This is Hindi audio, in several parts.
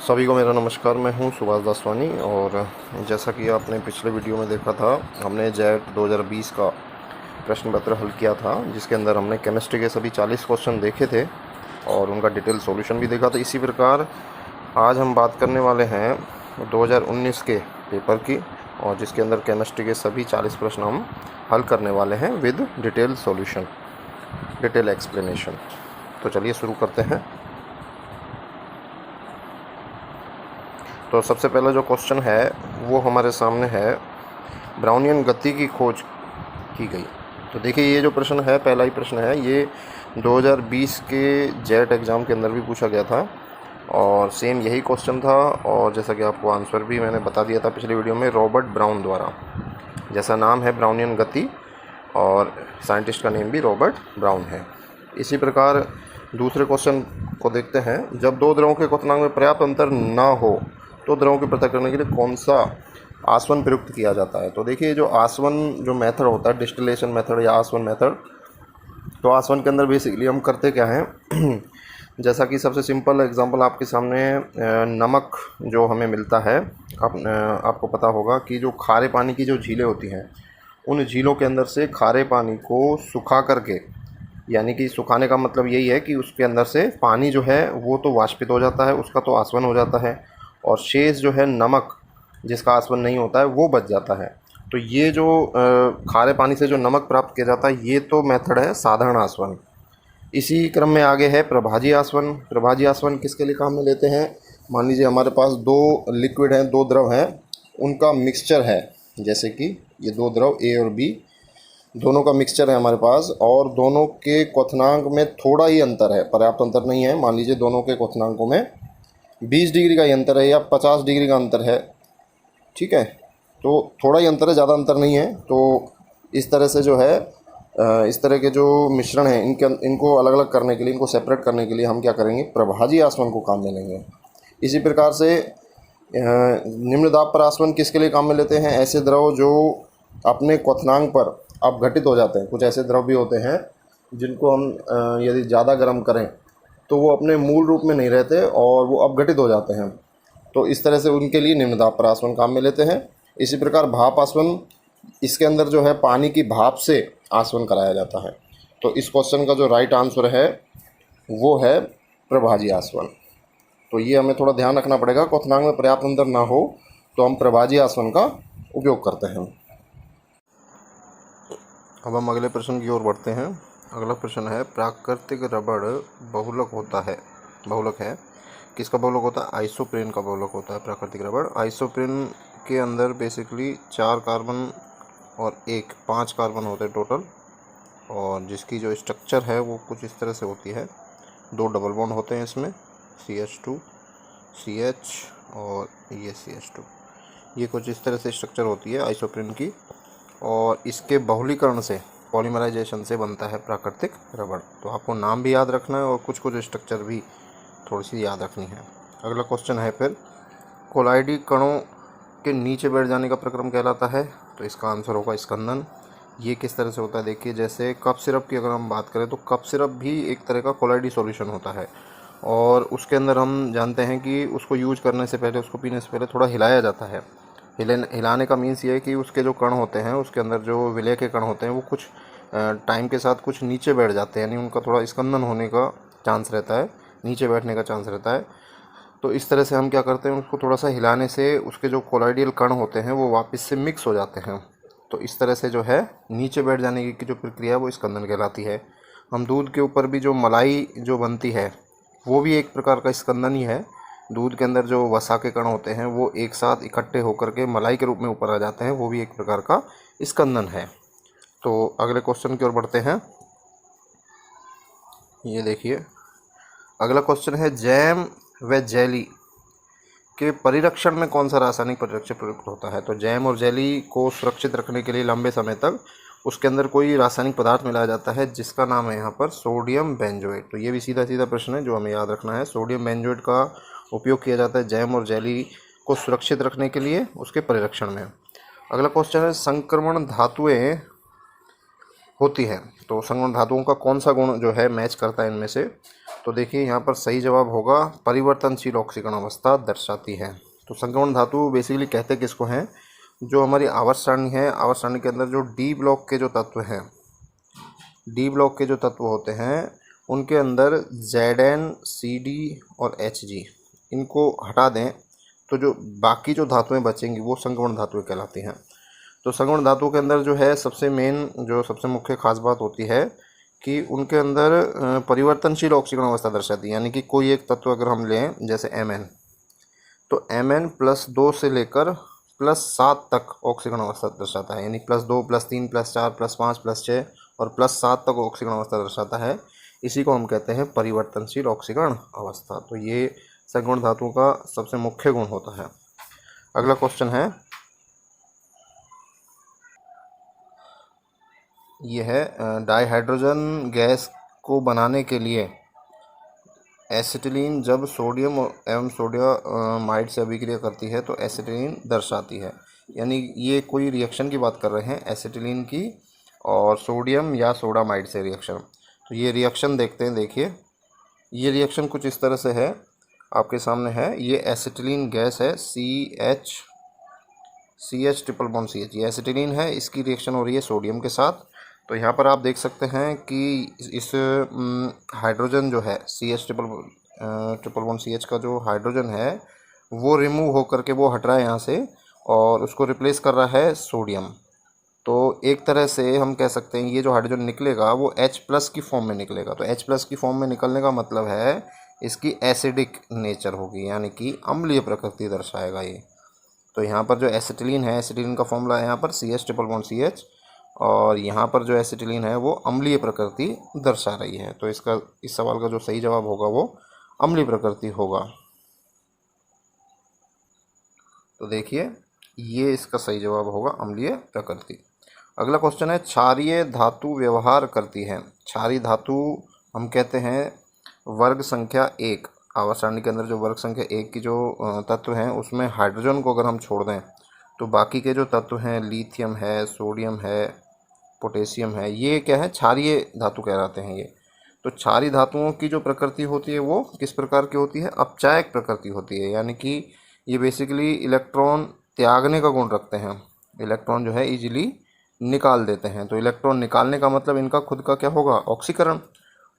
सभी को मेरा नमस्कार। मैं हूं सुभाष दासवानी और जैसा कि आपने पिछले वीडियो में देखा था, हमने जेट 2020 का प्रश्न पत्र हल किया था, जिसके अंदर हमने केमिस्ट्री के सभी 40 क्वेश्चन देखे थे और उनका डिटेल सॉल्यूशन भी देखा था। इसी प्रकार आज हम बात करने वाले हैं 2019 के पेपर की, और जिसके अंदर केमिस्ट्री के सभी 40 प्रश्न हम हल करने वाले हैं with detail solution, detail explanation. तो चलिए शुरू करते हैं। तो सबसे पहला जो क्वेश्चन है वो हमारे सामने है, ब्राउनियन गति की खोज की गई। तो देखिए, ये जो प्रश्न है, पहला ही प्रश्न है, ये 2020 के जेट एग्ज़ाम के अंदर भी पूछा गया था और सेम यही क्वेश्चन था। और जैसा कि आपको आंसर भी मैंने बता दिया था पिछली वीडियो में, रॉबर्ट ब्राउन द्वारा। जैसा नाम है ब्राउनियन गति, और साइंटिस्ट का नेम भी रॉबर्ट ब्राउन है। इसी प्रकार दूसरे क्वेश्चन को देखते हैं। जब दो द्रवों के क्वथनांक में पर्याप्त अंतर ना हो तो द्रवों की पृथक करने के लिए कौन सा आसवन प्रयुक्त किया जाता है। तो देखिए, जो आसवन जो मेथड होता है, डिस्टिलेशन मेथड या आसवन मेथड, तो आसवन के अंदर बेसिकली हम करते क्या हैं जैसा कि सबसे सिंपल एग्जांपल आपके सामने नमक जो हमें मिलता है, आपको पता होगा कि जो खारे पानी की जो झीलें होती हैं, उन झीलों के अंदर से खारे पानी को सुखा करके, यानी कि सुखाने का मतलब यही है कि उसके अंदर से पानी जो है वो तो वाष्पित हो जाता है, उसका तो आसवन हो जाता है, और शेष जो है नमक, जिसका आसवन नहीं होता है, वो बच जाता है। तो ये जो खारे पानी से जो नमक प्राप्त किया जाता है, ये तो मेथड है साधारण आसवन। इसी क्रम में आगे है प्रभाजी आसवन। प्रभाजी आसवन किसके लिए काम में लेते हैं? मान लीजिए हमारे पास दो लिक्विड हैं, दो द्रव हैं, उनका मिक्सचर है, जैसे कि ये दो द्रव ए और बी, दोनों का मिक्सचर है हमारे पास, और दोनों के क्वथनांक में थोड़ा ही अंतर है, पर्याप्त अंतर नहीं है। मान लीजिए दोनों के क्वथनांकों में 20 डिग्री का ही अंतर है या 50 डिग्री का अंतर है, ठीक है, तो थोड़ा ही अंतर है, ज़्यादा अंतर नहीं है। तो इस तरह से जो है इस तरह के जो मिश्रण हैं, इनको अलग अलग करने के लिए, इनको सेपरेट करने के लिए हम क्या करेंगे, प्रभाजी आसवन को काम में लेंगे। इसी प्रकार से निम्न दाब पर आसवन किसके लिए काम में लेते हैं? ऐसे द्रव जो अपने क्वथनांक पर अपघटित हो जाते हैं। कुछ ऐसे द्रव भी होते हैं जिनको हम यदि ज़्यादा गर्म करें तो वो अपने मूल रूप में नहीं रहते और वो अपघटित हो जाते हैं। तो इस तरह से उनके लिए निम्न दाब पर आसवन काम में लेते हैं। इसी प्रकार भाप आसवन, इसके अंदर जो है पानी की भाप से आसवन कराया जाता है। तो इस क्वेश्चन का जो राइट आंसर है वो है प्रभाजी आसवन। तो ये हमें थोड़ा ध्यान रखना पड़ेगा, क्वथनांक में पर्याप्त अंतर ना हो तो हम प्रभाजी आसवन का उपयोग करते हैं। अब हम अगले प्रश्न की ओर बढ़ते हैं। अगला प्रश्न है, प्राकृतिक रबड़ बहुलक होता है, बहुलक है, किसका बहुलक होता है? आइसोप्रेन का बहुलक होता है प्राकृतिक रबड़। आइसोप्रेन के अंदर बेसिकली 4 कार्बन और 5 कार्बन होते हैं टोटल, और जिसकी जो स्ट्रक्चर है वो कुछ इस तरह से होती है। 2 डबल बॉन्ड होते हैं इसमें, CH2 CH और ये CH2, ये कुछ इस तरह से स्ट्रक्चर होती है आइसोप्रेन की, और इसके बहुलीकरण से, पॉलीमराइजेशन से बनता है प्राकृतिक रबड़। तो आपको नाम भी याद रखना है और कुछ कुछ स्ट्रक्चर भी थोड़ी सी याद रखनी है। अगला क्वेश्चन है फिर, कोलाइडी कणों के नीचे बैठ जाने का प्रक्रम कहलाता है। तो इसका आंसर होगा स्कंदन। ये किस तरह से होता है? देखिए, जैसे कप सिरप की अगर हम बात करें तो कप सिरप भी एक तरह का कोलाइडी सॉल्यूशन होता है, और उसके अंदर हम जानते हैं कि उसको यूज करने से पहले, उसको पीने से पहले थोड़ा हिलाया जाता है। हिलाने का मीन्स ये है कि उसके जो कण होते हैं, उसके अंदर जो विलय के कण होते हैं, वो कुछ टाइम के साथ कुछ नीचे बैठ जाते हैं, यानी उनका थोड़ा स्कंदन होने का चांस रहता है, नीचे बैठने का चांस रहता है। तो इस तरह से हम क्या करते हैं, उसको थोड़ा सा हिलाने से उसके जो कोलाइडियल कण होते हैं वो वापस से मिक्स हो जाते हैं। तो इस तरह से जो है नीचे बैठ जाने की जो प्रक्रिया है वो स्कंदन कहलाती है। हम दूध के ऊपर भी जो मलाई जो बनती है वो भी एक प्रकार का स्कंदन ही है। दूध के अंदर जो वसा के कण होते हैं वो एक साथ इकट्ठे होकर के मलाई के रूप में ऊपर आ जाते हैं, वो भी एक प्रकार का स्कंदन है। तो अगले क्वेश्चन की ओर बढ़ते हैं। ये देखिए, अगला क्वेश्चन है, जैम व जेली के परिरक्षण में कौन सा रासायनिक परिरक्षक प्रयुक्त होता है? तो जैम और जेली को सुरक्षित रखने के लिए लंबे समय तक उसके अंदर कोई रासायनिक पदार्थ मिलाया जाता है, जिसका नाम है यहाँ पर सोडियम बेंजोएट। तो ये भी सीधा सीधा प्रश्न है जो हमें याद रखना है। सोडियम बेंजोएट का उपयोग किया जाता है जैम और जेली को सुरक्षित रखने के लिए उसके परिरक्षण में। अगला क्वेश्चन है, संक्रमण धातुएं होती है, तो संक्रमण धातुओं का कौन सा गुण जो है मैच करता है इनमें से? तो देखिए यहाँ पर सही जवाब होगा परिवर्तनशील ऑक्सीकरण अवस्था दर्शाती है। तो संक्रमण धातु बेसिकली कहते किसको हैं, जो हमारी आवर्त सारणी है, आवर्त सारणी के अंदर जो डी ब्लॉक के जो तत्व हैं, डी ब्लॉक के जो तत्व होते हैं उनके अंदर Zn, Cd और Hg इनको हटा दें तो जो बाकी जो धातुएं बचेंगी वो संक्रमण धातुएं कहलाती हैं। तो संक्रमण धातु के अंदर जो है सबसे मेन जो सबसे मुख्य खास बात होती है कि उनके अंदर परिवर्तनशील ऑक्सीकरण अवस्था दर्शाती है। यानी कि कोई एक तत्व अगर हम लें जैसे Mn, तो Mn +2 से लेकर +7 तक ऑक्सीकरण अवस्था दर्शाता है। यानी +2, +3, +4, +5, +6 और +7 तक ऑक्सीकरण अवस्था दर्शाता है। इसी को हम कहते हैं परिवर्तनशील ऑक्सीकरण अवस्था। तो ये संक्रमण धातुओं का सबसे मुख्य गुण होता है। अगला क्वेश्चन है, ये है डाइहाइड्रोजन गैस को बनाने के लिए एसिटिलीन जब सोडियम एवं सोडियामाइड से अभिक्रिया करती है तो एसिटिलीन दर्शाती है। यानी ये कोई रिएक्शन की बात कर रहे हैं एसिटिलीन की और सोडियम या सोडामाइड से रिएक्शन। तो ये रिएक्शन देखते हैं। देखिए ये रिएक्शन कुछ इस तरह से है, आपके सामने है। ये एसिटिलीन गैस है CH ट्रिपल बॉन्ड CH, ये एसिटिलीन है, इसकी रिएक्शन हो रही है सोडियम के साथ। तो यहाँ पर आप देख सकते हैं कि इस हाइड्रोजन जो है CH ट्रिपल बॉन्ड CH का जो हाइड्रोजन है वो रिमूव होकर के वो हट रहा है यहाँ से और उसको रिप्लेस कर रहा है सोडियम। तो एक तरह से हम कह सकते हैं ये जो हाइड्रोजन निकलेगा वो H+ की फॉर्म में निकलेगा। तो H+ की फॉर्म में निकलने का मतलब है इसकी एसिडिक नेचर होगी, यानी कि अम्लीय प्रकृति दर्शाएगा ये। तो यहाँ पर जो एसिटिलीन है, एसिटिलीन का फॉर्मूला है यहाँ पर CH ट्रिपल बॉन्ड CH, और यहाँ पर जो एसिटिलीन है वो अम्लीय प्रकृति दर्शा रही है। तो इसका इस सवाल का जो सही जवाब होगा वो अम्लीय प्रकृति होगा। तो देखिए ये इसका सही जवाब होगा अम्लीय प्रकृति। अगला क्वेश्चन है, क्षारीय धातु व्यवहार करती है। क्षारीय धातु हम कहते हैं वर्ग संख्या 1, आवर्त सारणी के अंदर जो वर्ग संख्या 1 की जो तत्व हैं उसमें हाइड्रोजन को अगर हम छोड़ दें तो बाकी के जो तत्व हैं लिथियम है, सोडियम है, पोटेशियम है, ये क्या है, क्षारीय धातु कहलाते हैं ये। तो क्षारीय धातुओं की जो प्रकृति होती है वो किस प्रकार की होती है, अपचायक प्रकृति होती है। यानी कि ये बेसिकली इलेक्ट्रॉन त्यागने का गुण रखते हैं, इलेक्ट्रॉन जो है इजीली निकाल देते हैं। तो इलेक्ट्रॉन निकालने का मतलब इनका खुद का क्या होगा, ऑक्सीकरण।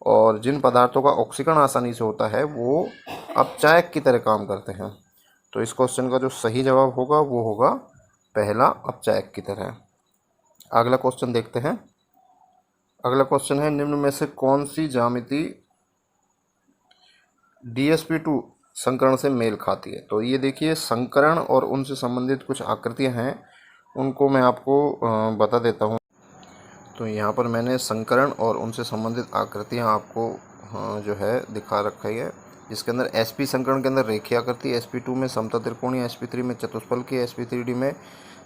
और जिन पदार्थों का ऑक्सीकरण आसानी से होता है वो अपचायक की तरह काम करते हैं। तो इस क्वेश्चन का जो सही जवाब होगा वो होगा पहला, अपचायक की तरह। अगला क्वेश्चन देखते हैं। अगला क्वेश्चन है, निम्न में से कौन सी ज्यामिति DsP2 संकरण से मेल खाती है। तो ये देखिए संकरण और उनसे संबंधित कुछ आकृतियां हैं, उनको मैं आपको बता देता हूँ। तो यहाँ पर मैंने संकरण और उनसे संबंधित आकृतियाँ आपको जो है दिखा रखी है, जिसके अंदर sp संकरण के अंदर रेखीय आकृति, sp2 में समता त्रिकोणीय, sp3 में चतुष्फलकीय, sp3d में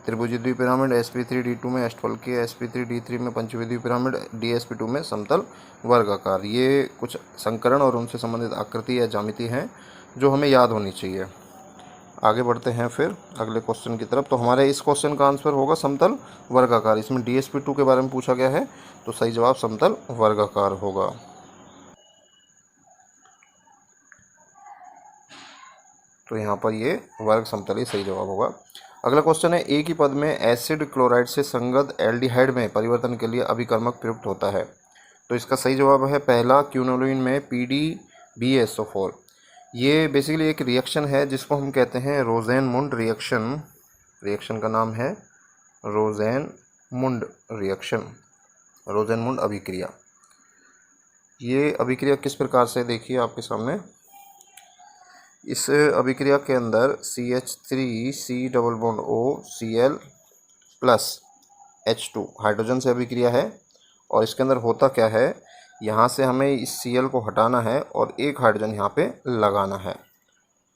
त्रिभुजीय द्विपिरामिड, sp3d2 में अष्टफलकीय, sp3d3 में पंचभुजीय द्विपिरामिड, dsp2 में समतल वर्गाकार। ये कुछ संकरण और उनसे संबंधित आकृति या ज्यामिति हैं जो हमें याद होनी चाहिए। आगे बढ़ते हैं फिर अगले क्वेश्चन की तरफ। तो हमारे इस क्वेश्चन का आंसर होगा समतल वर्गाकार। इसमें DsP2 के बारे में पूछा गया है तो सही जवाब समतल वर्गाकार होगा। तो यहाँ पर ये वर्ग समतल ही सही जवाब होगा। अगला क्वेश्चन है, एक ही पद में एसिड क्लोराइड से संगत एल्डिहाइड में परिवर्तन के लिए अभिकर्मक प्रयुक्त होता है। तो इसका सही जवाब है पहला, क्यूनोलिन में PDBSO4। ये बेसिकली एक रिएक्शन है जिसको हम कहते हैं रोज़ेनमुंड रिएक्शन। रिएक्शन का नाम है रोज़ेनमुंड रिएक्शन, रोज़ेनमुंड अभिक्रिया। ये अभिक्रिया किस प्रकार से, देखिए आपके सामने। इस अभिक्रिया के अंदर CH3C double bond OCl plus H2 hydrogen से अभिक्रिया है। और इसके अंदर होता क्या है, यहाँ से हमें इस Cl को हटाना है और एक हाइड्रोजन यहाँ पे लगाना है।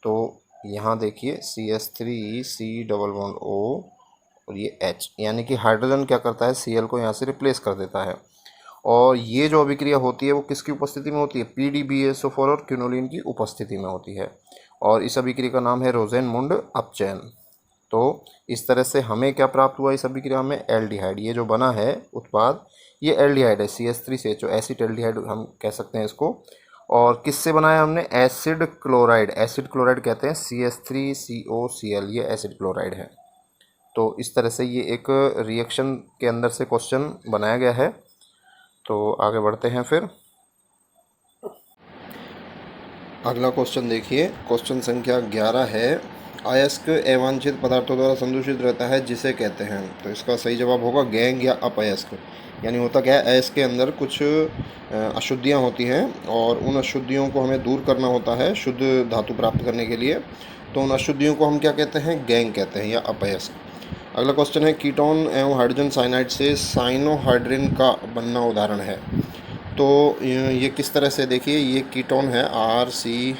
तो यहाँ देखिए CH3C डबल बॉन्ड O और ये H, यानी कि हाइड्रोजन क्या करता है, Cl को यहाँ से रिप्लेस कर देता है। और ये जो अभिक्रिया होती है वो किसकी उपस्थिति में होती है, PDBSO4 और क्यूनोलिन की उपस्थिति में होती है। और इस अभिक्रिया का नाम है रोज़ेनमुंड अपचयन। तो इस तरह से हमें क्या प्राप्त हुआ, इस अभिक्रिया में एल्डिहाइड, ये जो बना है उत्पाद ये एल्डिहाइड है, CH3CHO एसिड एल्डिहाइड हम कह सकते हैं इसको। और किससे बनाया हमने? Acid chloride. एसिड क्लोराइड कहते हैं CH3COCl, ये एसिड क्लोराइड है। तो इस तरह से ये एक रिएक्शन के अंदर से क्वेश्चन बनाया गया है। तो आगे बढ़ते हैं फिर। अगला क्वेश्चन देखिए, क्वेश्चन संख्या 11 है, अयस्क अवांछित पदार्थों द्वारा संदूषित रहता है जिसे कहते हैं। तो इसका सही जवाब होगा गैंग या अपअयस्क। यानी होता क्या है, अयस्क के अंदर कुछ अशुद्धियाँ होती हैं और उन अशुद्धियों को हमें दूर करना होता है शुद्ध धातु प्राप्त करने के लिए। तो उन अशुद्धियों को हम क्या कहते हैं? गैंग कहते हैं या अपअयस्क। अगला क्वेश्चन है, कीटोन एवं हाइड्रोजन साइनाइड से साइनोहाइड्रिन का बनना उदाहरण है। तो ये किस तरह से? देखिए, ये कीटोन है RCOR,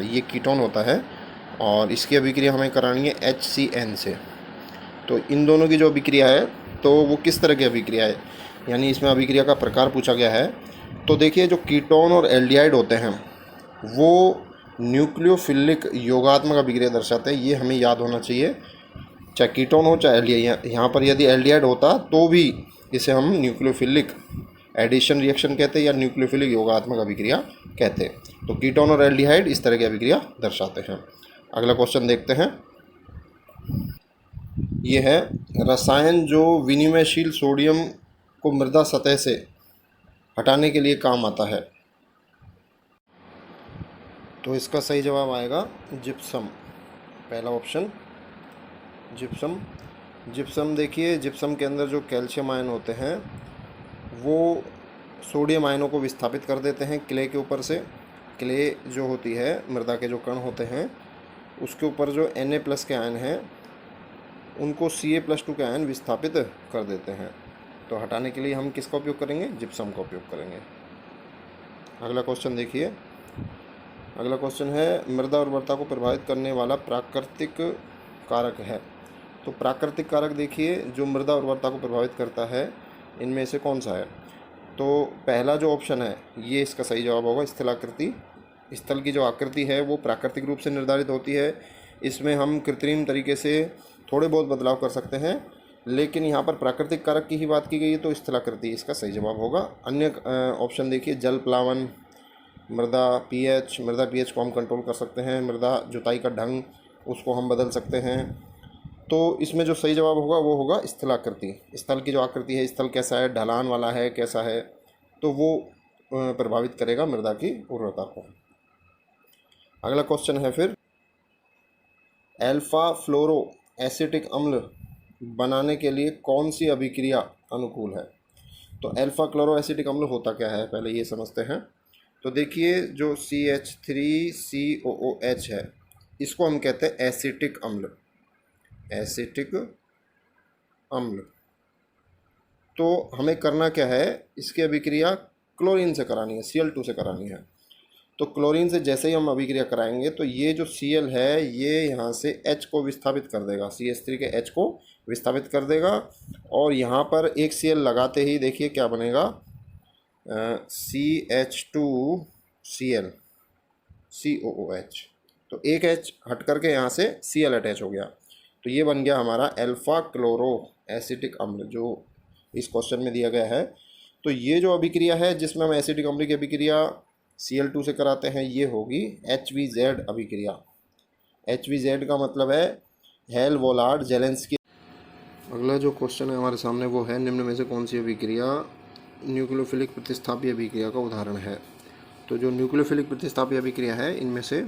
ये कीटोन होता है और इसकी अभिक्रिया हमें करानी है HCN से। तो इन दोनों की जो अभिक्रिया है तो वो किस तरह की अभिक्रिया है, यानी इसमें अभिक्रिया का प्रकार पूछा गया है। तो देखिए, जो कीटोन और एल्डिहाइड होते हैं वो न्यूक्लियोफिलिक योगात्मक अभिक्रिया दर्शाते हैं, ये हमें याद होना चाहिए। चाहे कीटोन हो चाहे एल्डिहाइड, यहाँ पर यदि एल्डिहाइड होता तो भी इसे हम न्यूक्लियोफिलिक एडिशन रिएक्शन कहते हैं या न्यूक्लियोफिलिक योगात्मक अभिक्रिया कहते हैं। तो कीटोन और एल्डिहाइड इस तरह की अभिक्रिया दर्शाते हैं। अगला क्वेश्चन देखते हैं, ये है, रसायन जो विनिमयशील सोडियम को मृदा सतह से हटाने के लिए काम आता है। तो इसका सही जवाब आएगा जिप्सम, पहला ऑप्शन जिप्सम। जिप्सम देखिए, जिप्सम के अंदर जो कैल्शियम आयन होते हैं वो सोडियम आयनों को विस्थापित कर देते हैं क्ले के ऊपर से। क्ले जो होती है, मृदा के जो कण होते हैं, उसके ऊपर जो Na+ के आयन हैं उनको Ca+2 के आयन विस्थापित कर देते हैं। तो हटाने के लिए हम किसका उपयोग करेंगे? जिप्सम का उपयोग करेंगे। अगला क्वेश्चन देखिए, अगला क्वेश्चन है, मृदा उर्वरता को प्रभावित करने वाला प्राकृतिक कारक है। तो प्राकृतिक कारक देखिए, जो मृदा उर्वरता को प्रभावित करता है इनमें से कौन सा है? तो पहला जो ऑप्शन है ये इसका सही जवाब होगा, स्थलाकृति। स्थल की जो आकृति है वो प्राकृतिक रूप से निर्धारित होती है। इसमें हम कृत्रिम तरीके से थोड़े बहुत बदलाव कर सकते हैं, लेकिन यहाँ पर प्राकृतिक कारक की ही बात की गई है तो स्थलाकृति इसका सही जवाब होगा। अन्य ऑप्शन देखिए, जल प्लावन, मृदा पीएच को हम कंट्रोल कर सकते हैं, मृदा जुताई का ढंग उसको हम बदल सकते हैं। तो इसमें जो सही जवाब होगा वो होगा स्थलाकृति। स्थल की जो आकृति है, स्थल कैसा है, ढलान वाला है, कैसा है, तो वो प्रभावित करेगा मृदा की उर्वरता को। अगला क्वेश्चन है फिर, अल्फा फ्लोरो एसिटिक अम्ल बनाने के लिए कौन सी अभिक्रिया अनुकूल है? तो अल्फा क्लोरो एसिटिक अम्ल होता क्या है, पहले ये समझते हैं। तो देखिए, जो CH3COOH है इसको हम कहते हैं एसिटिक अम्ल, एसिटिक अम्ल। तो हमें करना क्या है, इसकी अभिक्रिया क्लोरीन से करानी है, Cl2 से करानी है। तो क्लोरीन से जैसे ही हम अभिक्रिया कराएंगे तो ये जो Cl है ये यहाँ से H को विस्थापित कर देगा, CH3 के H को विस्थापित कर देगा और यहाँ पर एक Cl लगाते ही देखिए क्या बनेगा, CH2Cl COOH। तो एक H हट करके यहाँ से Cl अटैच हो गया, तो ये बन गया हमारा अल्फा क्लोरो एसिटिक अम्ल जो इस क्वेश्चन में दिया गया है। तो ये जो अभिक्रिया है जिसमें हम एसिटिक अम्ल की अभिक्रिया Cl2 से कराते हैं ये होगी HVZ अभिक्रिया। HVZ का मतलब है हेल वोलार्ड जेलेंस्की। अगला जो क्वेश्चन है हमारे सामने वो है, निम्न में से कौन सी अभिक्रिया न्यूक्लियोफिलिक प्रतिस्थापी अभिक्रिया का उदाहरण है? तो जो न्यूक्लियोफिलिक प्रतिस्थापी अभिक्रिया है इनमें से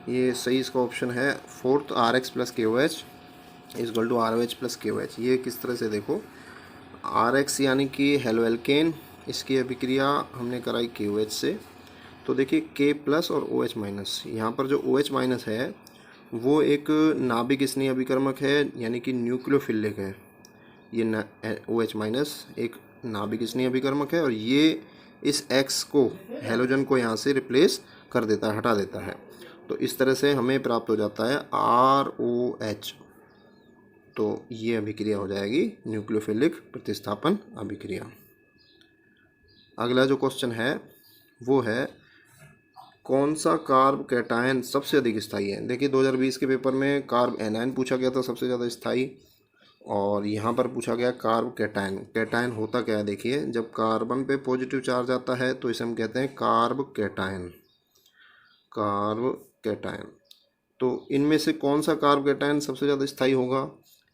ये सही इसका ऑप्शन है fourth, RX + KOH = ROH + KOH। ये किस तरह से देखो, RX यानी कि हेलोएल्केन, इसकी अभिक्रिया हमने कराई KOH से। तो देखिए K+ और OH-, यहाँ पर जो OH- है वो एक नाभिक स्नेही अभिकर्मक है यानी कि न्यूक्लियोफिलिक है। ये OH- एक नाभिक स्नेही अभिकर्मक है और ये इस X को, हेलोजन को यहाँ से रिप्लेस कर देता है, हटा देता है। तो इस तरह से हमें प्राप्त हो जाता है ROH। तो ये अभिक्रिया हो जाएगी न्यूक्लियोफिलिक प्रतिस्थापन अभिक्रिया। अगला जो क्वेश्चन है वो है, कौन सा कार्ब कैटायन सबसे अधिक स्थायी है? देखिए 2020 के पेपर में कार्ब एनायन पूछा गया था सबसे ज़्यादा स्थायी। और यहाँ पर पूछा गया कार्ब कैटायन। कैटायन होता क्या है, देखिए जब कार्बन पे पॉजिटिव चार्ज आता है तो इसे हम कहते हैं कार्ब कैटायन। Carb cation. तो इनमें से कौन सा कार्ब कैटायन सबसे ज़्यादा स्थायी होगा?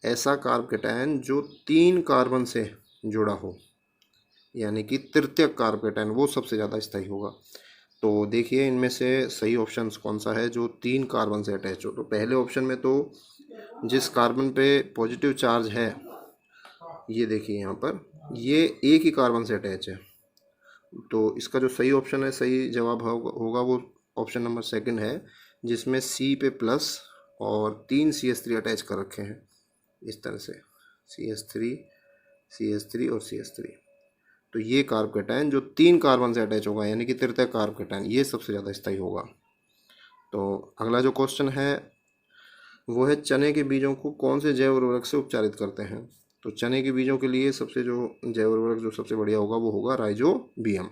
ऐसा कार्ब कैटायन जो 3 कार्बन से जुड़ा हो, यानी कि तृतीयक कार्ब कैटायन, वो सबसे ज़्यादा स्थायी होगा। तो देखिए इनमें से सही ऑप्शन कौन सा है जो 3 कार्बन से अटैच हो। तो पहले ऑप्शन में तो जिस कार्बन पे पॉजिटिव चार्ज है, ये देखिए यहाँ पर ये एक ही कार्बन से अटैच है। तो इसका जो सही ऑप्शन है, सही जवाब होगा वो ऑप्शन नंबर 2 है, जिसमें C पे प्लस और 3 CH3 अटैच कर रखे हैं इस तरह से, CH3 CH3 और CH3। तो ये कार्ब कैटायन जो 3 कार्बन से अटैच होगा, यानी कि तृतीय कार्ब कैटायन, ये सबसे ज़्यादा स्थायी होगा। तो अगला जो क्वेश्चन है वो है चने के बीजों को कौन से जैव उर्वरक से उपचारित करते हैं? तो चने के बीजों के लिए सबसे जो जैव उर्वरक जो सबसे बढ़िया होगा वो होगा राइजोबियम।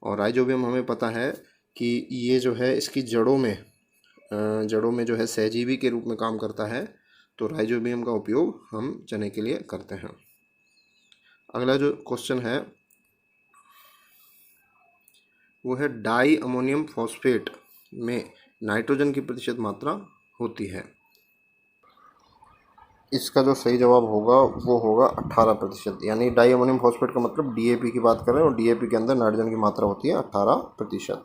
और राइजोबियम हमें पता है कि ये जो है इसकी जड़ों में जो है सहजीवी के रूप में काम करता है। तो राइजोबियम का उपयोग हम चने के लिए करते हैं। अगला जो क्वेश्चन है वो है डाई अमोनियम फॉस्फेट में नाइट्रोजन की प्रतिशत मात्रा होती है। इसका जो सही जवाब होगा वो होगा 18%, यानी डाई अमोनियम फॉस्फेट का मतलब DAP की बात कर रहे हैं, और DAP के अंदर नाइट्रोजन की मात्रा होती है 18%।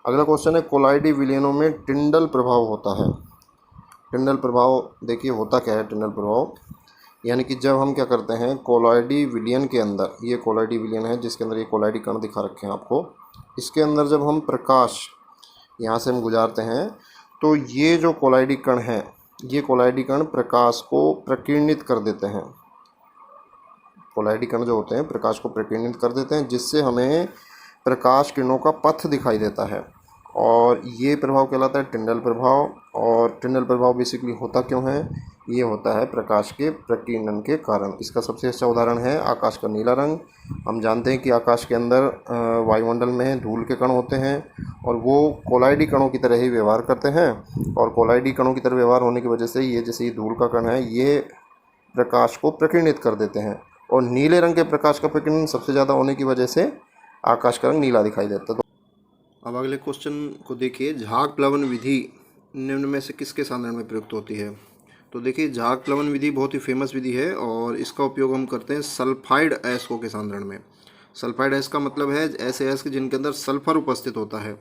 अगला क्वेश्चन है कोलाइडी विलयनों में टिंडल प्रभाव होता है। टिंडल प्रभाव देखिए होता क्या है टिंडल प्रभाव, यानी कि जब हम क्या करते हैं कोलाइडी विलयन के अंदर, ये कोलाइडी विलयन है जिसके अंदर ये कोलाइडी कण दिखा रखे हैं आपको, इसके अंदर जब हम प्रकाश यहाँ से हम गुजारते हैं तो ये जो कोलाइडी कण है, ये कोलाइडी कण प्रकाश को प्रकीर्णित कर देते हैं। कोलाइडी कण जो होते हैं प्रकाश को प्रकीर्णित कर देते हैं, जिससे हमें प्रकाश किरणों का पथ दिखाई देता है, और ये प्रभाव कहलाता है टिंडल प्रभाव। और टिंडल प्रभाव बेसिकली होता क्यों है? ये होता है प्रकाश के प्रकीर्णन के कारण। इसका सबसे अच्छा उदाहरण है आकाश का नीला रंग। हम जानते हैं कि आकाश के अंदर वायुमंडल में धूल के कण होते हैं, और वो कोलाइडी कणों की तरह ही व्यवहार करते हैं, और कोलाइडी कणों की तरह व्यवहार होने की वजह से ये जैसे ये धूल का कण है ये प्रकाश को प्रकीर्णित कर देते हैं, और नीले रंग के प्रकाश का प्रकीर्णन सबसे ज़्यादा होने की वजह से आकाश का रंग नीला दिखाई देता है। अब अगले क्वेश्चन को देखिए, झाग प्लवन विधि निम्न में से किसके साधन में प्रयुक्त होती है? तो देखिए झाग प्लवन विधि बहुत ही फेमस विधि है, और इसका उपयोग हम करते हैं सल्फाइड अयस्कों के साधन में। सल्फाइड अयस्क का मतलब है ऐसे अयस्क जिनके अंदर सल्फर उपस्थित होता है,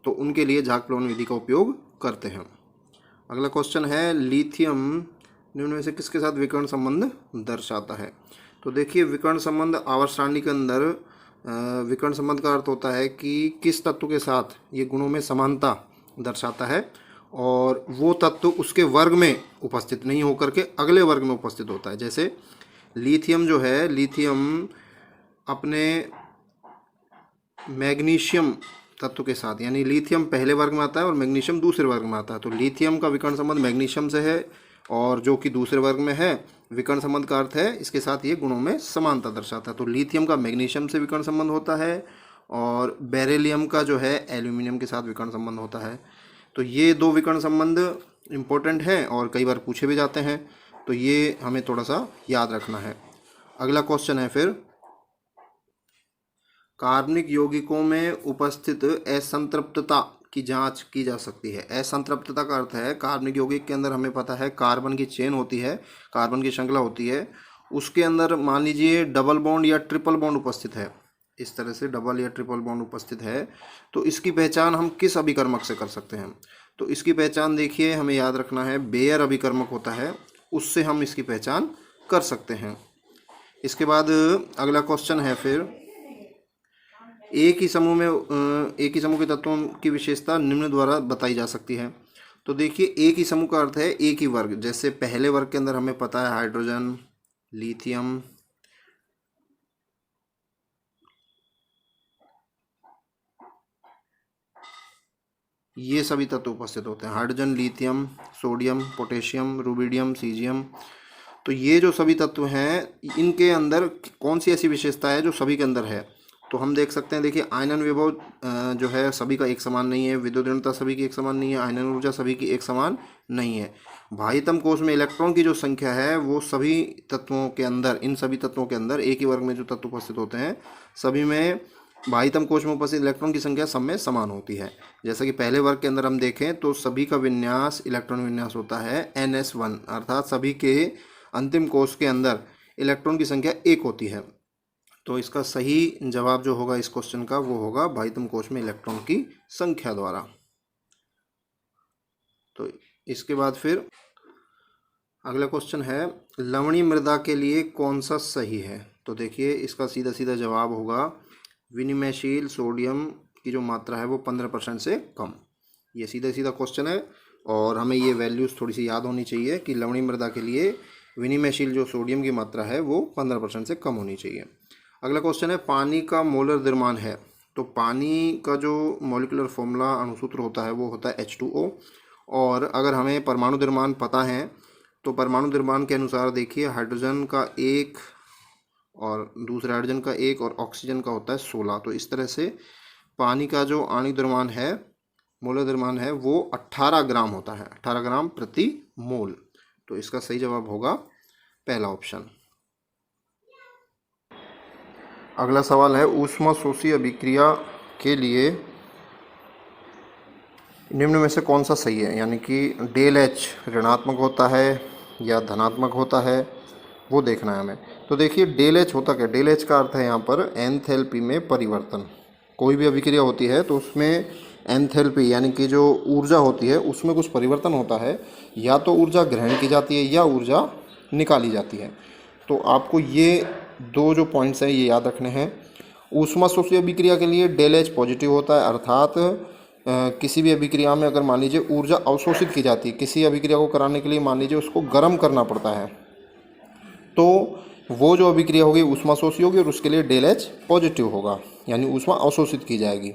तो उनके लिए झाग प्लवन विधि का उपयोग करते हैं। अगला क्वेश्चन है लिथियम निम्न में से किसके साथ विकर्ण संबंध दर्शाता है? तो देखिए विकर्ण संबंध आवर्त सारणी के अंदर विकर्ण संबंध का अर्थ होता है कि किस तत्व के साथ ये गुणों में समानता दर्शाता है, और वो तत्व उसके वर्ग में उपस्थित नहीं होकर के अगले वर्ग में उपस्थित होता है। जैसे लिथियम जो है, लिथियम अपने मैग्नीशियम तत्व के साथ, यानी लिथियम पहले वर्ग में आता है और मैग्नीशियम दूसरे वर्ग में आता है, तो लिथियम का विकर्ण संबंध मैग्नीशियम से है, और जो कि दूसरे वर्ग में है। विकर्ण संबंध का अर्थ है इसके साथ ये गुणों में समानता दर्शाता है। तो लिथियम का मैग्नीशियम से विकर्ण संबंध होता है, और बेरिलियम का जो है एल्यूमिनियम के साथ विकर्ण संबंध होता है। तो ये 2 विकर्ण संबंध इम्पोर्टेंट हैं और कई बार पूछे भी जाते हैं, तो ये हमें थोड़ा सा याद रखना है। अगला क्वेश्चन है फिर, कार्बनिक यौगिकों में उपस्थित असंतृप्तता की जांच की जा सकती है। असंतृप्तता का अर्थ है कार्बनिक यौगिक के अंदर हमें पता है कार्बन की चेन होती है, कार्बन की श्रृंखला होती है, उसके अंदर मान लीजिए डबल बॉन्ड या ट्रिपल बॉन्ड उपस्थित है, इस तरह से डबल या ट्रिपल बॉन्ड उपस्थित है, तो इसकी पहचान हम किस अभिकर्मक से कर सकते हैं? तो इसकी पहचान देखिए हमें याद रखना है, बेयर अभिकर्मक होता है, उससे हम इसकी पहचान कर सकते हैं। इसके बाद अगला क्वेश्चन है फिर, एक ही समूह के तत्वों की विशेषता निम्न द्वारा बताई जा सकती है। तो देखिए एक ही समूह का अर्थ है एक ही वर्ग। जैसे पहले वर्ग के अंदर हमें पता है हाइड्रोजन, लिथियम, ये सभी तत्व उपस्थित होते हैं, hydrogen, lithium, sodium, potassium, rubidium, caesium. तो ये जो सभी तत्व हैं इनके अंदर कौन सी ऐसी विशेषता है जो सभी के अंदर है? तो हम देख सकते हैं, देखिए आयनन विभव जो है सभी का एक समान नहीं है, विद्युत ऋणता सभी की एक समान नहीं है, आयनन ऊर्जा सभी की एक समान नहीं है। भारितम कोश में इलेक्ट्रॉन की जो संख्या है वो सभी तत्वों के अंदर, इन सभी तत्वों के अंदर, एक ही वर्ग में जो तत्व उपस्थित होते हैं सभी में भारितम कोश में उपस्थित इलेक्ट्रॉन की संख्या सब में समान होती है। जैसा कि पहले वर्ग के अंदर हम देखें तो सभी का विन्यास, इलेक्ट्रॉन विन्यास होता है NS1, अर्थात सभी के अंतिम कोश के अंदर इलेक्ट्रॉन की संख्या 1 होती है। तो इसका सही जवाब जो होगा इस क्वेश्चन का वो होगा भारितम कोश में इलेक्ट्रॉन की संख्या द्वारा। तो इसके बाद फिर अगला क्वेश्चन है लवणीय मृदा के लिए कौन सा सही है। तो देखिए इसका सीधा सीधा जवाब होगा विनिमयशील सोडियम की जो मात्रा है वो 15% से कम। ये सीधा सीधा क्वेश्चन है और हमें ये वैल्यूज़ थोड़ी सी याद होनी चाहिए कि लवणीय मृदा के लिए विनिमयशील जो सोडियम की मात्रा है वो 15% से कम होनी चाहिए। अगला क्वेश्चन है पानी का मोलर द्रव्यमान है। तो पानी का जो मॉलिक्यूलर फॉर्मूला अणुसूत्र होता है वो होता है H2O। और अगर हमें परमाणु द्रव्यमान पता है तो परमाणु द्रव्यमान के अनुसार देखिए हाइड्रोजन का 1 और दूसरे हाइड्रोजन का 1 और ऑक्सीजन का होता है 16। तो इस तरह से पानी का जो आणविक द्रव्यमान है, मोलर द्रव्यमान है वो 18 ग्राम होता है, 18 ग्राम प्रति मोल। तो इसका सही जवाब होगा पहला ऑप्शन। अगला सवाल है ऊष्मा शोषी अभिक्रिया के लिए निम्न में से कौन सा सही है, यानी कि डेल एच ऋणात्मक होता है या धनात्मक होता है वो देखना है हमें। तो देखिए डेल एच होता क्या, डेल एच का अर्थ है यहाँ पर एंथैल्पी में परिवर्तन। कोई भी अभिक्रिया होती है तो उसमें एंथैल्पी यानी कि जो ऊर्जा होती है उसमें कुछ परिवर्तन होता है, या तो ऊर्जा ग्रहण की जाती है या ऊर्जा निकाली जाती है। तो आपको ये दो जो पॉइंट्स हैं ये याद रखने हैं। ऊष्मा शोषी अभिक्रिया के लिए डेल एच पॉजिटिव होता है, अर्थात किसी भी अभिक्रिया में अगर मान लीजिए ऊर्जा अवशोषित की जाती है, किसी अभिक्रिया को कराने के लिए मान लीजिए उसको गर्म करना पड़ता है, तो वो जो अभिक्रिया होगी ऊष्मा शोषी होगी और उसके लिए डेल एच पॉजिटिव होगा, यानी ऊष्मा अवशोषित की जाएगी।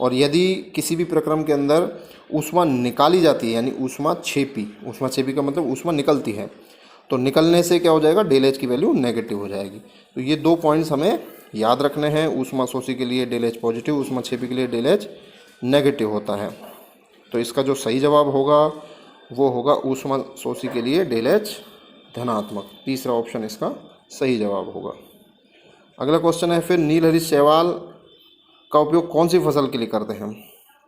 और यदि किसी भी प्रक्रम के अंदर ऊष्मा निकाली जाती है यानी ऊष्मा छेपी का मतलब ऊष्मा निकलती है, तो निकलने से क्या हो जाएगा, डेल एच की वैल्यू नेगेटिव हो जाएगी। तो ये दो पॉइंट्स हमें याद रखने हैं। ऊष्मा शोषी के लिए डेल एच पॉजिटिव, ऊष्मा छेपी के लिए डेल एच नेगेटिव होता है। तो इसका जो सही जवाब होगा वो होगा ऊष्मा शोषी के लिए डेल एच धनात्मक। तीसरा ऑप्शन इसका सही जवाब होगा। अगला क्वेश्चन है फिर नीलहरित शैवाल का उपयोग कौन सी फसल के लिए करते हैं।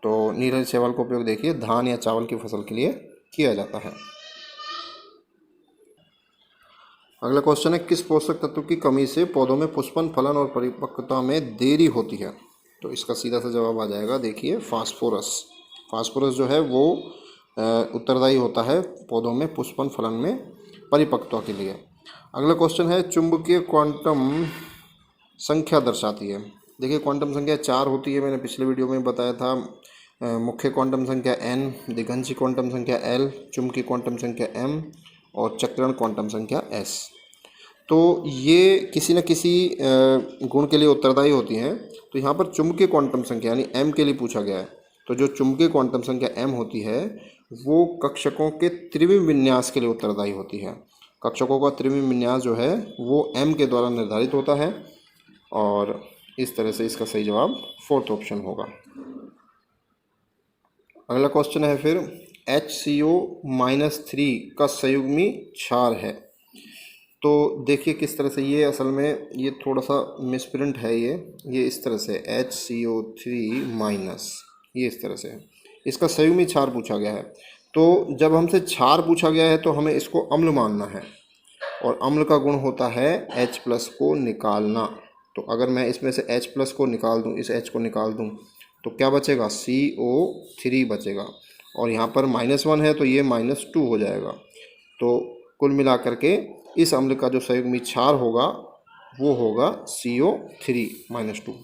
तो नीलहरित शैवाल का उपयोग देखिए धान या चावल की फसल के लिए किया जाता है। अगला क्वेश्चन है किस पोषक तत्व की कमी से पौधों में पुष्पन, फलन और परिपक्वता में देरी होती है। तो इसका सीधा सा जवाब आ जाएगा देखिए फास्फोरस। फास्फोरस जो है वो उत्तरदायी होता है पौधों में पुष्पन, फलन में परिपक्वता के लिए। अगला क्वेश्चन है चुंबकीय क्वांटम संख्या दर्शाती है। देखिए क्वांटम संख्या 4 होती है, मैंने पिछले वीडियो में बताया था। मुख्य क्वांटम संख्या n, दिगंशी क्वांटम संख्या l, चुंबकीय क्वांटम संख्या m और चक्रण क्वांटम संख्या s। तो ये किसी न किसी गुण के लिए उत्तरदायी होती हैं। तो यहाँ पर चुंबकीय क्वांटम संख्या यानी m के लिए पूछा गया है। तो जो चुंबकीय क्वांटम संख्या m होती है वो कक्षकों के त्रिविम विन्यास के लिए उत्तरदायी होती है। कक्षकों का त्रिविम विन्यास जो है वो m के द्वारा निर्धारित होता है और इस तरह से इसका सही जवाब फोर्थ ऑप्शन होगा। अगला क्वेश्चन है फिर HCO-3 का संयुग्मी क्षार है। तो देखिए किस तरह से, ये असल में ये थोड़ा सा मिसप्रिंट है, ये इस तरह से HCO3- ये इस तरह से है। इसका संयुग्मी क्षार पूछा गया है। तो जब हमसे क्षार पूछा गया है तो हमें इसको अम्ल मानना है और अम्ल का गुण होता है H+ को निकालना। तो अगर मैं इसमें से H+ को निकाल दूं, इस H को निकाल दूं तो क्या बचेगा, CO3 बचेगा। और यहाँ पर -1 है तो ये -2 हो जाएगा। तो कुल मिलाकर के इस अम्ल का जो संयुग्मी क्षार होगा वो होगा CO3-2।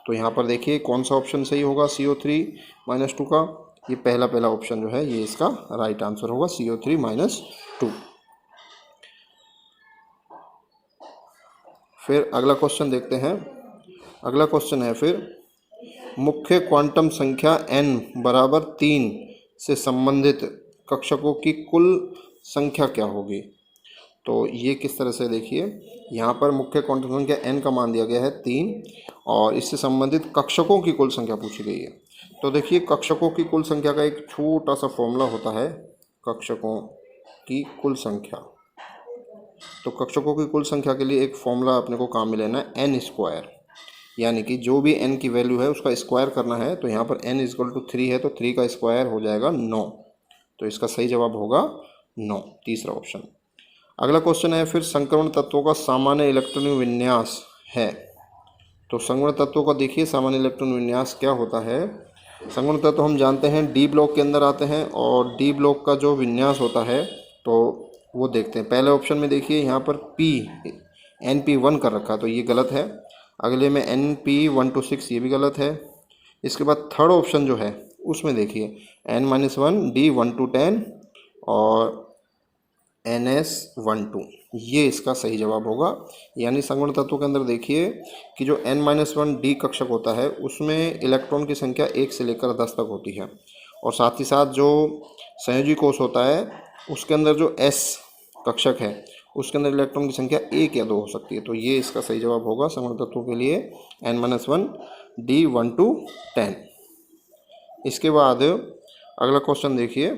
तो यहाँ पर देखिए कौन सा ऑप्शन सही होगा CO3-2 का। ये पहला ऑप्शन जो है ये इसका राइट आंसर होगा, CO3-2। फिर अगला क्वेश्चन देखते हैं। अगला क्वेश्चन है फिर मुख्य क्वांटम संख्या n बराबर 3 से संबंधित कक्षकों की कुल संख्या क्या होगी। तो ये किस तरह से देखिए, यहाँ पर मुख्य क्वांटम संख्या n का मान दिया गया है 3 और इससे संबंधित कक्षकों की कुल संख्या पूछी गई है। तो देखिए कक्षकों की कुल संख्या का एक छोटा सा फॉर्मूला होता है, कक्षकों की कुल संख्या। तो कक्षकों की कुल संख्या के लिए एक फॉर्मूला अपने को काम में लेना है एन स्क्वायर, यानी कि जो भी n की वैल्यू है उसका स्क्वायर करना है। तो यहाँ पर n इक्वल टू 3 है तो 3 का स्क्वायर हो जाएगा 9। तो इसका सही जवाब होगा 9, तीसरा ऑप्शन। अगला क्वेश्चन है फिर संक्रमण तत्वों का सामान्य इलेक्ट्रॉनिक विन्यास है। तो संक्रमण तत्वों का देखिए सामान्य इलेक्ट्रॉन विन्यास क्या होता है। संक्रमण तत्व हम जानते हैं डी ब्लॉक के अंदर आते हैं और डी ब्लॉक का जो विन्यास होता है तो वो देखते हैं। पहले ऑप्शन में देखिए यहाँ पर NP1 कर रखा है तो ये गलत है। अगले में NP1 to 6 ये भी गलत है। इसके बाद थर्ड ऑप्शन जो है उसमें देखिए N-1 D1 to 10 और NS12 ये इसका सही जवाब होगा। यानी संगमण तत्वों के अंदर देखिए कि जो N-1 D कक्षक होता है उसमें इलेक्ट्रॉन की संख्या 1 से लेकर 10 तक होती है और साथ ही साथ जो संयोजी कोष होता है उसके अंदर जो S कक्षक है उसके अंदर इलेक्ट्रॉन की संख्या 1 या 2 हो सकती है। तो ये इसका सही जवाब होगा संगमण तत्वों के लिए N-1 D1 to 10। इसके बाद अगला क्वेश्चन देखिए।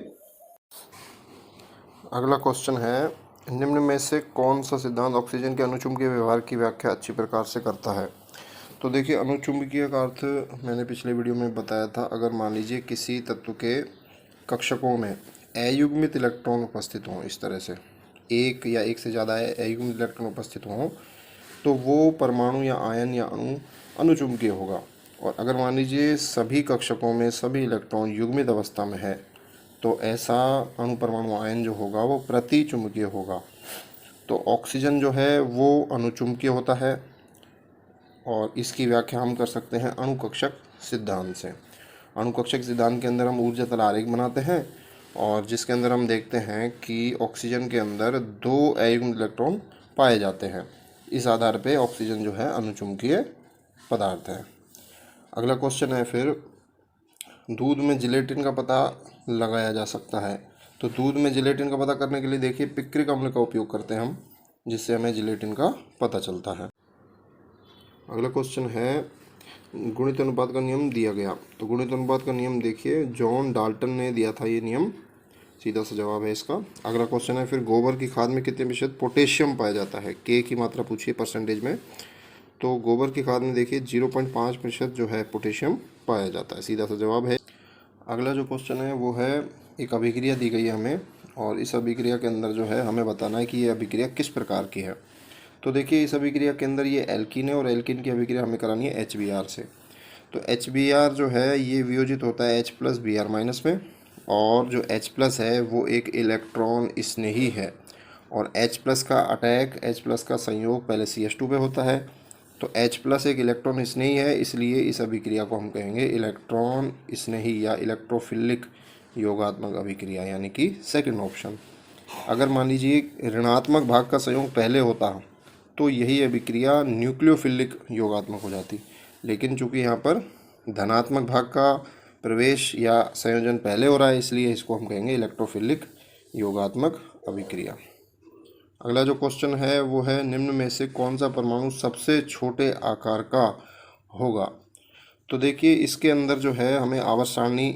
अगला क्वेश्चन है निम्न में से कौन सा सिद्धांत ऑक्सीजन के अणुचुंबकीय व्यवहार की व्याख्या अच्छी प्रकार से करता है। तो देखिए अणुचुंबकीय का अर्थ मैंने पिछले वीडियो में बताया था। अगर मान लीजिए किसी तत्व के कक्षकों में अयुग्मित इलेक्ट्रॉन उपस्थित हों, इस तरह से एक या एक से ज़्यादा अयुग्मित इलेक्ट्रॉन उपस्थित हों तो वो परमाणु या आयन या अणु अणुचुंबकीय होगा। और अगर मान लीजिए सभी कक्षकों में सभी इलेक्ट्रॉन युग्मित अवस्था में है तो ऐसा अणु परमाणु आयन जो होगा वो प्रतिचुंबकीय होगा। तो ऑक्सीजन जो है वो अणुचुंबकीय होता है और इसकी व्याख्या हम कर सकते हैं अणुकक्षक सिद्धांत से। अणुकक्षक सिद्धांत के अंदर हम ऊर्जा तल आरेख बनाते हैं और जिसके अंदर हम देखते हैं कि ऑक्सीजन के अंदर 2 अयुग्मित इलेक्ट्रॉन पाए जाते हैं। इस आधार पे ऑक्सीजन जो है अणुचुंबकीय पदार्थ है। अगला क्वेश्चन है फिर दूध में जिलेटिन का पता लगाया जा सकता है। तो दूध में जिलेटिन का पता करने के लिए देखिए पिक्रिक अम्ल का उपयोग करते हैं हम, जिससे हमें जिलेटिन का पता चलता है। अगला क्वेश्चन है गुणित अनुपात का नियम दिया गया। तो गुणित अनुपात का नियम देखिए जॉन डाल्टन ने दिया था ये नियम, सीधा सा जवाब है इसका। अगला क्वेश्चन है फिर गोबर की खाद में कितने प्रतिशत पोटेशियम पाया जाता है। के की मात्रा पूछिए परसेंटेज में। तो गोबर की खाद में देखिए 0.5% जो है पोटेशियम पाया जाता है, सीधा सा जवाब है। अगला जो क्वेश्चन है वो है एक अभिक्रिया दी गई है हमें और इस अभिक्रिया के अंदर जो है हमें बताना है कि ये अभिक्रिया किस प्रकार की है। तो देखिए इस अभिक्रिया के अंदर ये एल्कीन है और एल्कीन की अभिक्रिया हमें करानी है HBr से। तो HBr जो है ये वियोजित होता है H+Br- में और जो H+ है वो एक इलेक्ट्रॉन स्नेही है और H+ का अटैक H+ का संयोग पहले CH2 पे होता है। तो H+ एक इलेक्ट्रॉन स्नेही है, इसलिए इस अभिक्रिया को हम कहेंगे इलेक्ट्रॉन स्नेही या इलेक्ट्रोफिलिक योगात्मक अभिक्रिया, यानी कि सेकंड ऑप्शन। अगर मान लीजिए ऋणात्मक भाग का संयोग पहले होता तो यही अभिक्रिया न्यूक्लियोफिलिक योगात्मक हो जाती, लेकिन चूंकि यहाँ पर धनात्मक भाग का प्रवेश या संयोजन पहले हो रहा है इसलिए इसको हम कहेंगे इलेक्ट्रोफिलिक योगात्मक अभिक्रिया। अगला जो क्वेश्चन है वो है निम्न में से कौन सा परमाणु सबसे छोटे आकार का होगा। तो देखिए इसके अंदर जो है हमें आवर्त सारणी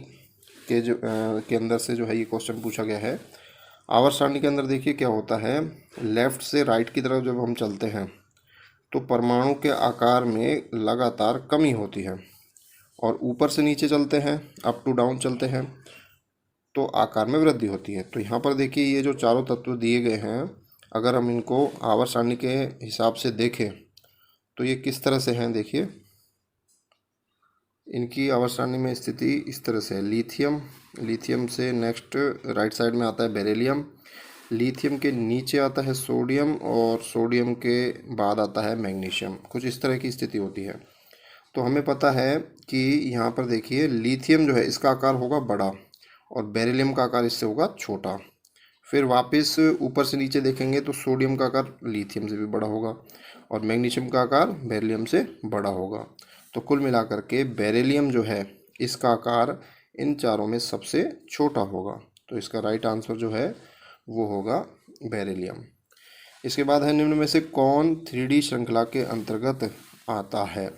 के अंदर से जो है ये क्वेश्चन पूछा गया है। आवर्त सारणी के अंदर देखिए क्या होता है, लेफ़्ट से राइट की तरफ जब हम चलते हैं तो परमाणु के आकार में लगातार कमी होती है और ऊपर से नीचे चलते हैं, अप टू डाउन चलते हैं तो आकार में वृद्धि होती है। तो यहाँ पर देखिए ये जो चारों तत्व दिए गए हैं अगर हम इनको आवर्त सारणी के हिसाब से देखें तो ये किस तरह से हैं। देखिए इनकी आवर्त सारणी में स्थिति इस तरह से है। लिथियम से नेक्स्ट राइट साइड में आता है बेरिलियम, लिथियम के नीचे आता है सोडियम और सोडियम के बाद आता है मैग्नीशियम। कुछ इस तरह की स्थिति होती है। तो हमें पता है कि यहाँ पर देखिए लिथियम जो है इसका आकार होगा बड़ा और बेरिलियम का आकार इससे होगा छोटा। फिर वापस ऊपर से नीचे देखेंगे तो सोडियम का आकार लिथियम से भी बड़ा होगा और मैग्नीशियम का आकार बेरिलियम से बड़ा होगा। तो कुल मिलाकर के बेरिलियम जो है इसका आकार इन चारों में सबसे छोटा होगा। तो इसका राइट आंसर जो है वो होगा बेरिलियम। इसके बाद है निम्न में से कौन 3D श्रृंखला के अंतर्गत आता है।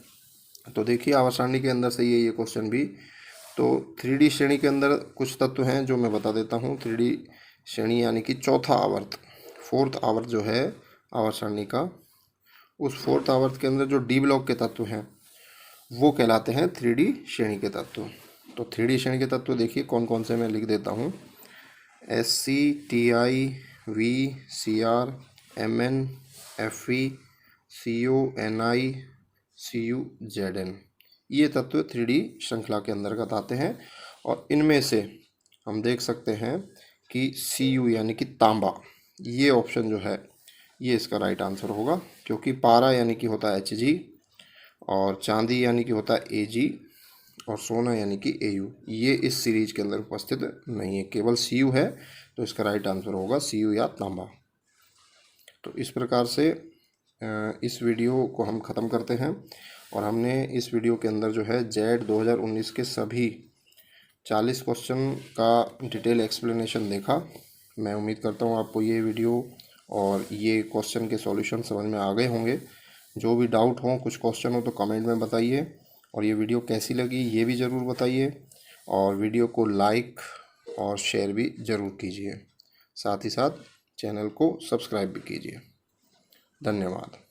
तो देखिए आवर्त सारणी के अंदर से ये क्वेश्चन भी। तो 3D श्रेणी के अंदर कुछ तत्व हैं जो मैं बता देता हूँ। 3D श्रेणी यानी कि चौथा आवर्त, फोर्थ आवर्त जो है आवर्त सारणी का, उस फोर्थ आवर्त के अंदर जो डी ब्लॉक के तत्व हैं वो कहलाते हैं 3D श्रेणी के तत्व। तो 3D श्रेणी के तत्व देखिए कौन कौन से मैं लिख देता हूँ। SC TI V CR MN FE CO NI CU ZN, ये तत्व 3D श्रृंखला के अंतर्गत आते हैं। और इनमें से हम देख सकते हैं कि Cu यानी कि तांबा, ये ऑप्शन जो है ये इसका राइट आंसर होगा, क्योंकि पारा यानी कि होता है Hg, और चांदी यानी कि होता है Ag, और सोना यानी कि Au, ये इस सीरीज के अंदर उपस्थित नहीं है, केवल Cu है। तो इसका राइट आंसर होगा Cu या तांबा। तो इस प्रकार से इस वीडियो को हम ख़त्म करते हैं। और हमने इस वीडियो के अंदर जो है जेड 2019 के सभी 40 क्वेश्चन का डिटेल एक्सप्लेनेशन देखा। मैं उम्मीद करता हूँ आपको ये वीडियो और ये क्वेश्चन के सॉल्यूशन समझ में आ गए होंगे। जो भी डाउट हो, कुछ क्वेश्चन हो तो कमेंट में बताइए, और ये वीडियो कैसी लगी ये भी ज़रूर बताइए, और वीडियो को लाइक और शेयर भी ज़रूर कीजिए। साथ ही साथ चैनल को सब्सक्राइब भी कीजिए। धन्यवाद।